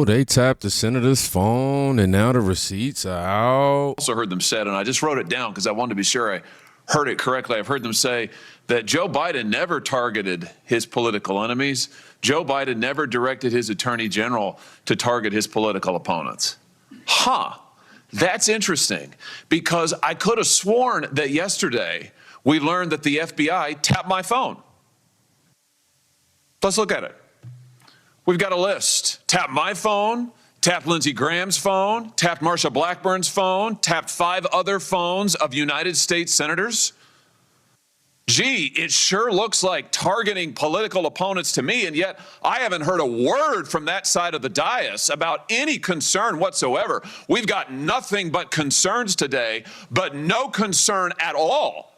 they tapped the senator's phone and now the receipts are out. Also heard them said, and I just wrote it down because I wanted to be sure I heard it correctly. I've heard them say that Joe Biden never targeted his political enemies. Joe Biden never directed his attorney general to target his political opponents. That's interesting, because I could have sworn that yesterday we learned that the FBI tapped my phone. Let's look at it. We've got a list. Tapped my phone, tapped Lindsey Graham's phone, tapped Marsha Blackburn's phone, tapped 5 other phones of United States senators. Gee, it sure looks like targeting political opponents to me, and yet I haven't heard a word from that side of the dais about any concern whatsoever. We've got nothing but concerns today, but no concern at all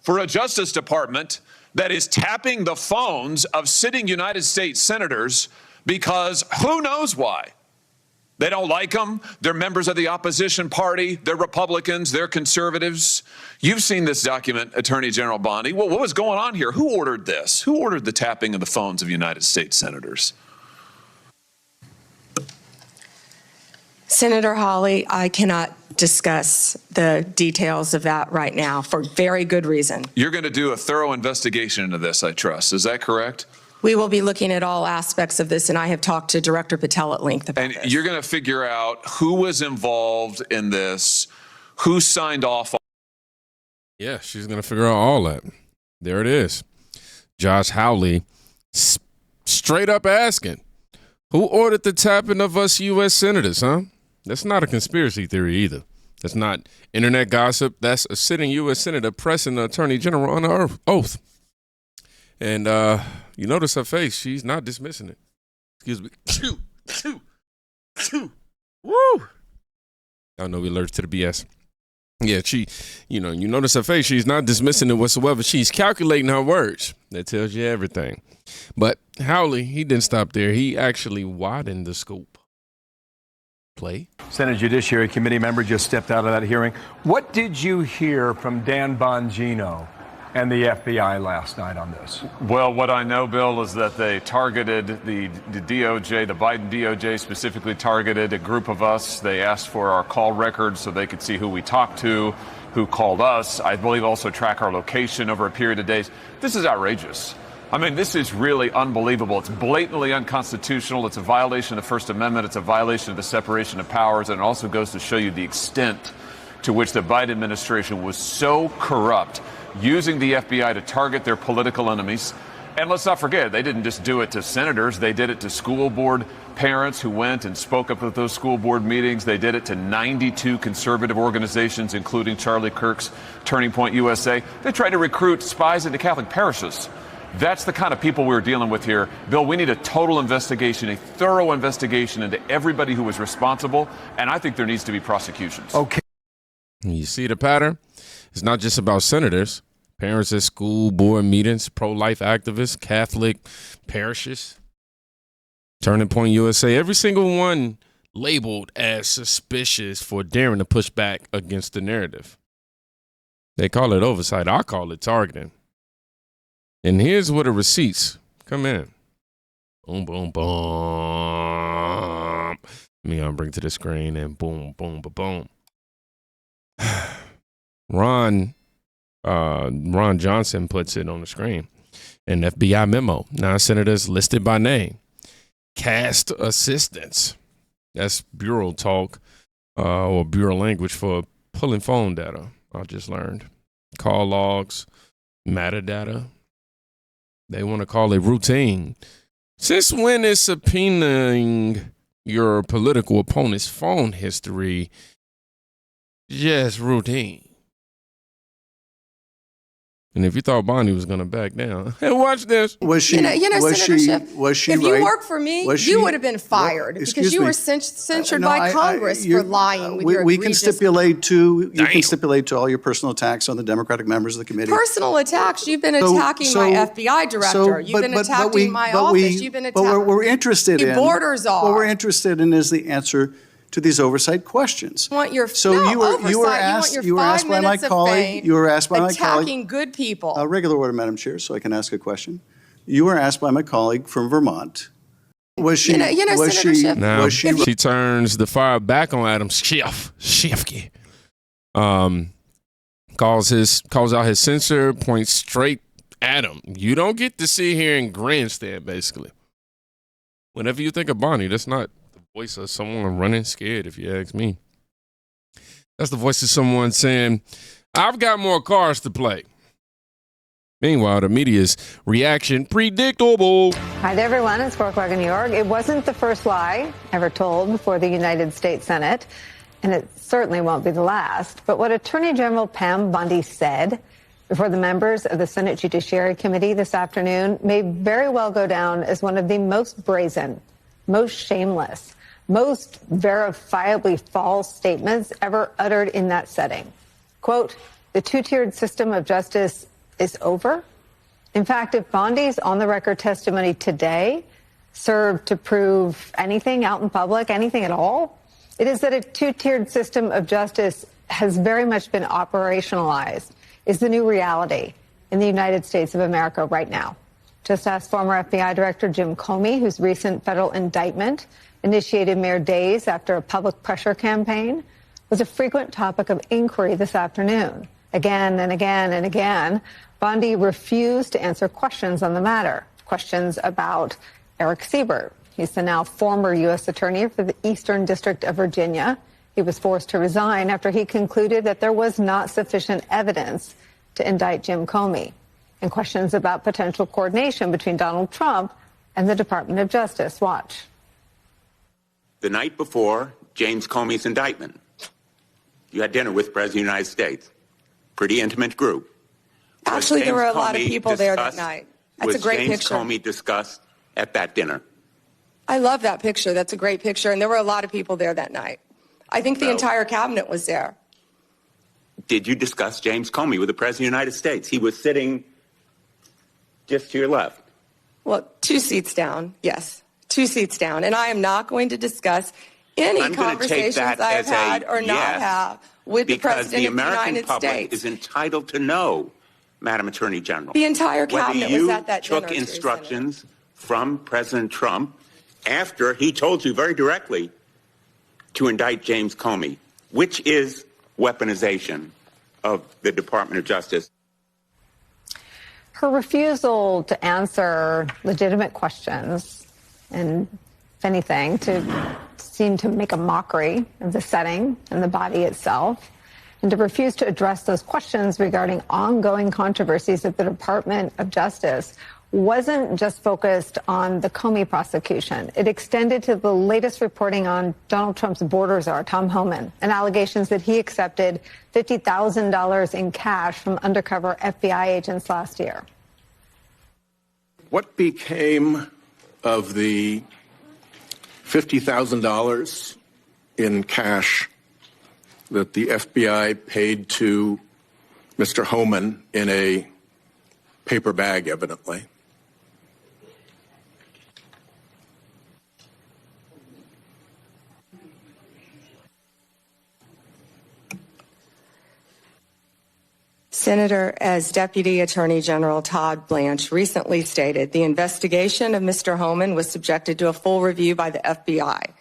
for a Justice Department that is tapping the phones of sitting United States senators because who knows why. They don't like them. They're members of the opposition party. They're Republicans. They're conservatives. You've seen this document, Attorney General Bondi. Well, what was going on here? Who ordered this? Who ordered the tapping of the phones of United States senators? Senator Hawley, I cannot discuss the details of that right now for very good reason. You're going to do a thorough investigation into this, I trust. Is that correct? We will be looking at all aspects of this, and I have talked to Director Patel at length about this. And you're going to figure out who was involved in this, who signed off on. Yeah, she's going to figure out all that. There it is. Josh Hawley straight up asking, who ordered the tapping of us U.S. senators, huh? That's not a conspiracy theory either. That's not internet gossip. That's a sitting U.S. senator pressing the attorney general under oath. And you notice her face. She's not dismissing it. Excuse me. Woo! I know we allergic to the BS. Yeah, you notice her face. She's not dismissing it whatsoever. She's calculating her words. That tells you everything. But Hawley, he didn't stop there. He actually widened the scope. Play. Senate Judiciary Committee member just stepped out of that hearing. What did you hear from Dan Bongino and the FBI last night on this? Well, what I know, Bill, is that they targeted the DOJ, the Biden DOJ specifically targeted a group of us. They asked for our call records so they could see who we talked to, who called us. I believe also track our location over a period of days. This is outrageous. I mean, this is really unbelievable. It's blatantly unconstitutional. It's a violation of the First Amendment. It's a violation of the separation of powers. And it also goes to show you the extent to which the Biden administration was so corrupt, using the FBI to target their political enemies. And let's not forget, they didn't just do it to senators. They did it to school board parents who went and spoke up at those school board meetings. They did it to 92 conservative organizations, including Charlie Kirk's Turning Point USA. They tried to recruit spies into Catholic parishes. That's the kind of people we're dealing with here. Bill, we need a total investigation, a thorough investigation into everybody who was responsible. And I think there needs to be prosecutions. Okay. You see the pattern? It's not just about senators, parents at school board meetings, pro-life activists, Catholic parishes, Turning Point USA, every single one labeled as suspicious for daring to push back against the narrative. They call it oversight. I call it targeting. And here's where the receipts come in. Boom, boom, boom. Me, I'll bring to the screen and boom, boom, boom. Ron Johnson puts it on the screen. An FBI memo. 9 senators listed by name. Cast assistants. That's bureau talk or bureau language for pulling phone data. I just learned. Call logs, metadata. They want to call it routine. Since when is subpoenaing your political opponent's phone history just routine? And if you thought Bondi was going to back down, hey, watch this. Was she? Senator Schiff, was she if right? you worked for me, you would have been fired because you were censured by Congress for lying with your We can stipulate to Damn. you can stipulate to all your personal attacks on the Democratic members of the committee. personal attacks. You've been attacking my FBI director. You've been attacking my office. You've been attacking. But what we're interested in, borders are. What we're interested in is the answer to these oversight questions. You want your you were asked by my colleague. You were asked by my colleague. Attacking good people. Regular order, Madam Chair, so I can ask a question. You were asked by my colleague from Vermont Was she? Senator Schiff. Now Was she? she turns the fire back on Adam Schiff. Schiffke. Calls out his censor, points straight at him. You don't get to sit here and grandstand, basically. Whenever you think of Bondi, that's not the voice of someone running scared, if you ask me. That's the voice of someone saying, I've got more cards to play. Meanwhile, the media's reaction, predictable. Hi there, everyone. It's 4 o'clock in New York. It wasn't the first lie ever told before the United States Senate, and it certainly won't be the last. But what Attorney General Pam Bondi said before the members of the Senate Judiciary Committee this afternoon may very well go down as one of the most brazen, most shameless, most verifiably false statements ever uttered in that setting. Quote, the two-tiered system of justice is over. In fact, if Bondi's on-the-record testimony today served to prove anything out in public, anything at all, it is that a two-tiered system of justice has very much been operationalized, is the new reality in the United States of America right now. Just ask former FBI Director Jim Comey, whose recent federal indictment, initiated mere days after a public pressure campaign, was a frequent topic of inquiry this afternoon. Again and again and again, Bondi refused to answer questions on the matter, questions about Eric Siebert. He's the now former U.S. Attorney for the Eastern District of Virginia. He was forced to resign after he concluded that there was not sufficient evidence to indict Jim Comey, and questions about potential coordination between Donald Trump and the Department of Justice. Watch. The night before James Comey's indictment, you had dinner with the President of the United States. Pretty intimate group. Actually, there were a lot of people there that night. That's a great picture. Was James Comey discussed at that dinner? I love that picture. That's a great picture. And there were a lot of people there that night. I think the entire cabinet was there. Did you discuss James Comey with the President of the United States? He was sitting just to your left. Well, 2 seats down, yes. 2 seats down. And I am not going to discuss any conversations I've had or not have with the President of the United States. Because the American public is entitled to know, Madam Attorney General. The entire cabinet was at that dinner. Whether you took instructions from President Trump after he told you very directly to indict James Comey, which is weaponization of the Department of Justice. Her refusal to answer legitimate questions, and if anything, to seem to make a mockery of the setting and the body itself, and to refuse to address those questions regarding ongoing controversies at the Department of Justice wasn't just focused on the Comey prosecution. It extended to the latest reporting on Donald Trump's border czar, Tom Homan, and allegations that he accepted $50,000 in cash from undercover FBI agents last year. What became of the $50,000 in cash that the FBI paid to Mr. Homan in a paper bag, evidently? Senator, as Deputy Attorney General Todd Blanche recently stated, the investigation of Mr. Homan was subjected to a full review by the FBI,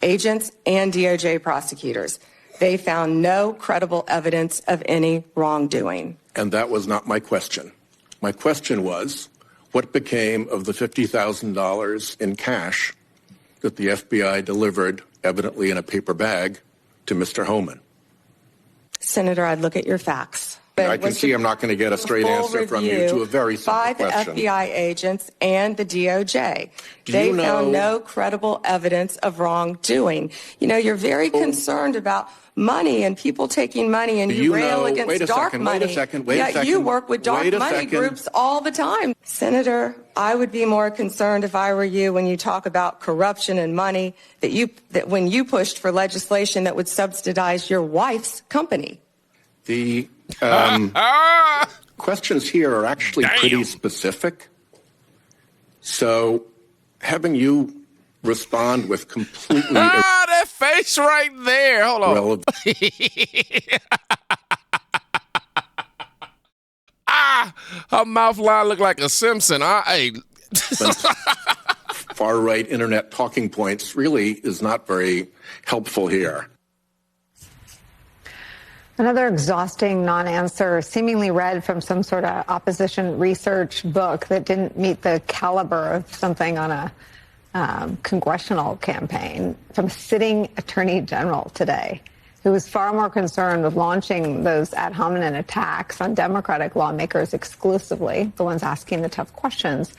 agents, and DOJ prosecutors. They found no credible evidence of any wrongdoing. And that was not my question. My question was, what became of the $50,000 in cash that the FBI delivered, evidently in a paper bag, to Mr. Homan? Senator, I'd look at your facts. I can see I'm not going to get a straight answer from you to a very simple question. By the FBI agents and the DOJ. They found no credible evidence of wrongdoing. You know, you're very concerned about money and people taking money, and you rail against dark money. Wait a second. You work with dark money groups all the time. Senator, I would be more concerned if I were you when you talk about corruption and money that when you pushed for legislation that would subsidize your wife's company. The questions here are actually pretty specific. So having you respond with completely that face right there. Hold on. Ah, her mouth line look like a Simpson. Hey. far-right internet talking points really is not very helpful here. Another exhausting non-answer, seemingly read from some sort of opposition research book that didn't meet the caliber of something on a congressional campaign, from a sitting attorney general today, who was far more concerned with launching those ad hominem attacks on Democratic lawmakers exclusively, the ones asking the tough questions,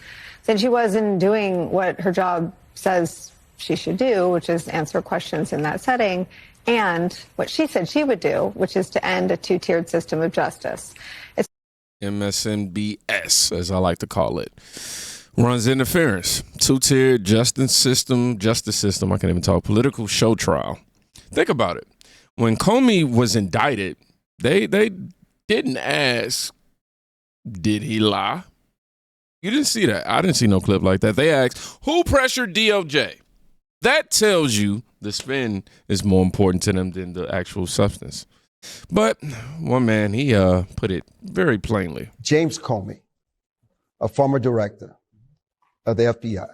than she was in doing what her job says she should do, which is answer questions in that setting, and what she said she would do, which is to end a two-tiered system of justice. It's MSNBS, as I like to call it, runs interference. Two-tiered justice system. I can't even talk. Political show trial. Think about it. When Comey was indicted, they didn't ask, did he lie? You didn't see that. I didn't see no clip like that. They asked, who pressured DOJ? That tells you the spin is more important to them than the actual substance. But one man, he put it very plainly. James Comey, a former director of the FBI,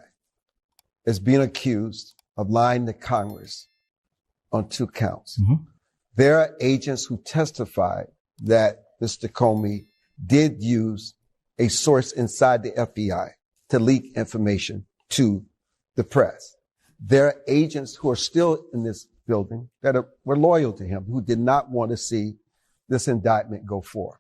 is being accused of lying to Congress on 2 counts. Mm-hmm. There are agents who testified that Mr. Comey did use a source inside the FBI to leak information to the press. There are agents who are still in this building that were loyal to him, who did not want to see this indictment go forward.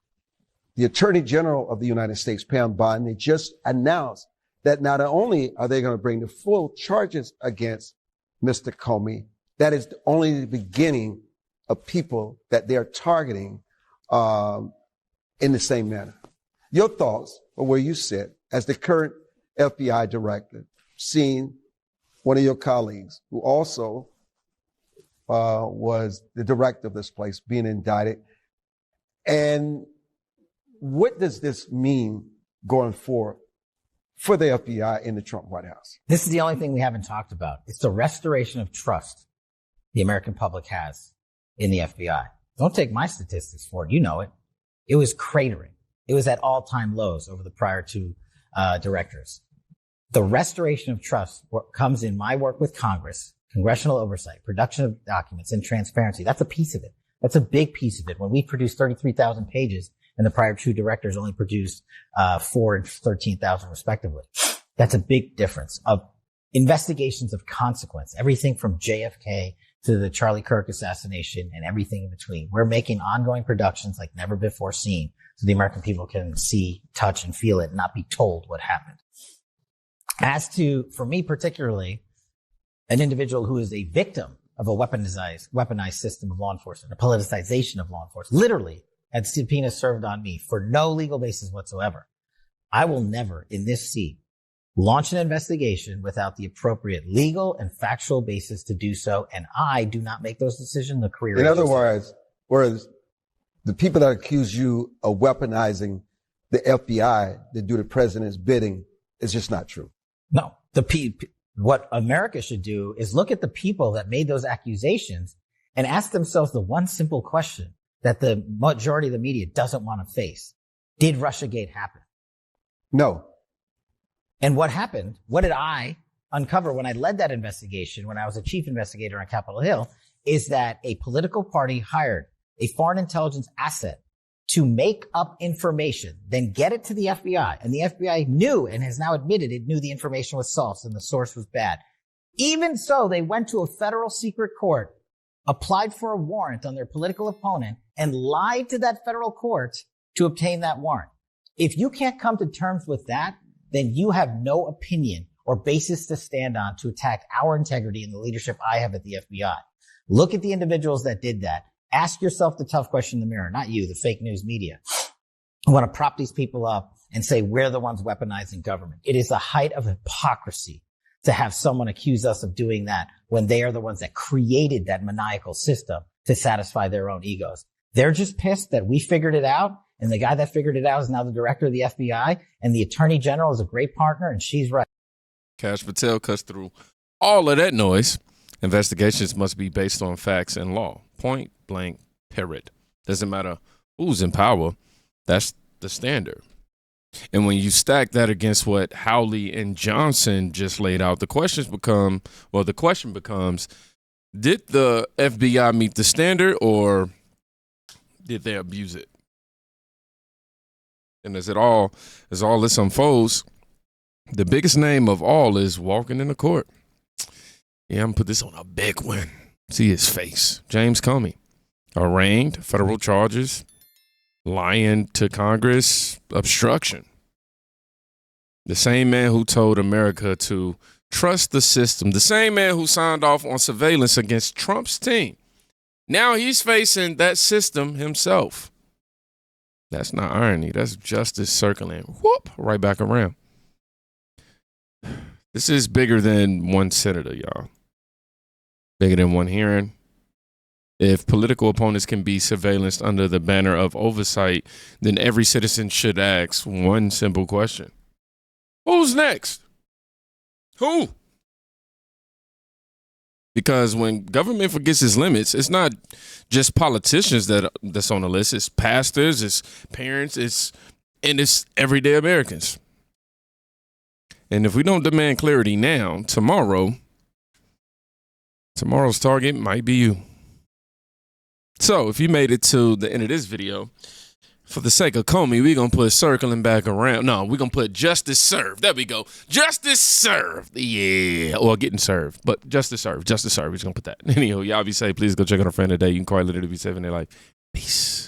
The Attorney General of the United States, Pam Bondi, just announced that not only are they going to bring the full charges against Mr. Comey, that is only the beginning of people that they're targeting in the same manner. Your thoughts on where you sit as the current FBI director, seeing one of your colleagues who also was the director of this place being indicted. And what does this mean going forward for the FBI in the Trump White House? This is the only thing we haven't talked about. It's the restoration of trust the American public has in the FBI. Don't take my statistics for it. You know it. It was cratering. It was at all-time lows over the prior 2 directors. The restoration of trust comes in my work with Congress, congressional oversight, production of documents, and transparency. That's a piece of it. That's a big piece of it. When we produced 33,000 pages and the prior 2 directors only produced 4 and 13,000 respectively. That's a big difference. Of investigations of consequence, everything from JFK to the Charlie Kirk assassination and everything in between. We're making ongoing productions like never before seen so the American people can see, touch, and feel it and not be told what happened. As to, for me particularly, an individual who is a victim of a weaponized system of law enforcement, a politicization of law enforcement, literally had subpoenas served on me for no legal basis whatsoever. I will never, in this seat, launch an investigation without the appropriate legal and factual basis to do so, and I do not make those decisions. The career. In other words, whereas the people that accuse you of weaponizing the FBI to do the president's bidding is just not true. No, what America should do is look at the people that made those accusations and ask themselves the one simple question that the majority of the media doesn't want to face. Did Russiagate happen? No. And what happened? What did I uncover when I led that investigation, when I was a chief investigator on Capitol Hill, is that a political party hired a foreign intelligence asset to make up information, then get it to the FBI. And the FBI knew and has now admitted it knew the information was false and the source was bad. Even so, they went to a federal secret court, applied for a warrant on their political opponent, and lied to that federal court to obtain that warrant. If you can't come to terms with that, then you have no opinion or basis to stand on to attack our integrity and the leadership I have at the FBI. Look at the individuals that did that. Ask yourself the tough question in the mirror, not you, the fake news media. I want to prop these people up and say we're the ones weaponizing government. It is the height of hypocrisy to have someone accuse us of doing that when they are the ones that created that maniacal system to satisfy their own egos. They're just pissed that we figured it out, and the guy that figured it out is now the director of the FBI, and the attorney general is a great partner, and she's right. Kash Patel cuts through all of that noise. Investigations must be based on facts and law. Point blank, period. Doesn't matter who's in power. That's the standard. And when you stack that against what Hawley and Johnson just laid out, the question becomes, did the FBI meet the standard or did they abuse it? And as all this unfolds, the biggest name of all is walking in the court. Yeah, I'm gonna put this on a big one. See his face. James Comey, arraigned, federal charges, lying to Congress, obstruction. The same man who told America to trust the system, the same man who signed off on surveillance against Trump's team. Now he's facing that system himself. That's not irony. That's justice circling. Whoop, right back around. This is bigger than one senator, y'all. Bigger than one hearing. If political opponents can be surveillanced under the banner of oversight, then every citizen should ask one simple question. Who's next? Who? Because when government forgets its limits, it's not just politicians that's on the list. It's pastors, it's parents, it's everyday Americans. And if we don't demand clarity now, tomorrow's target might be you. So if you made it to the end of this video, for the sake of Comey, we're going to put circling back around. No, we're going to put justice served. There we go. Justice served. Yeah. Or getting served. But justice served. Justice served. We're just going to put that. Anywho, y'all be safe. Please go check out our friend today. You can quite literally be saving their life. Peace.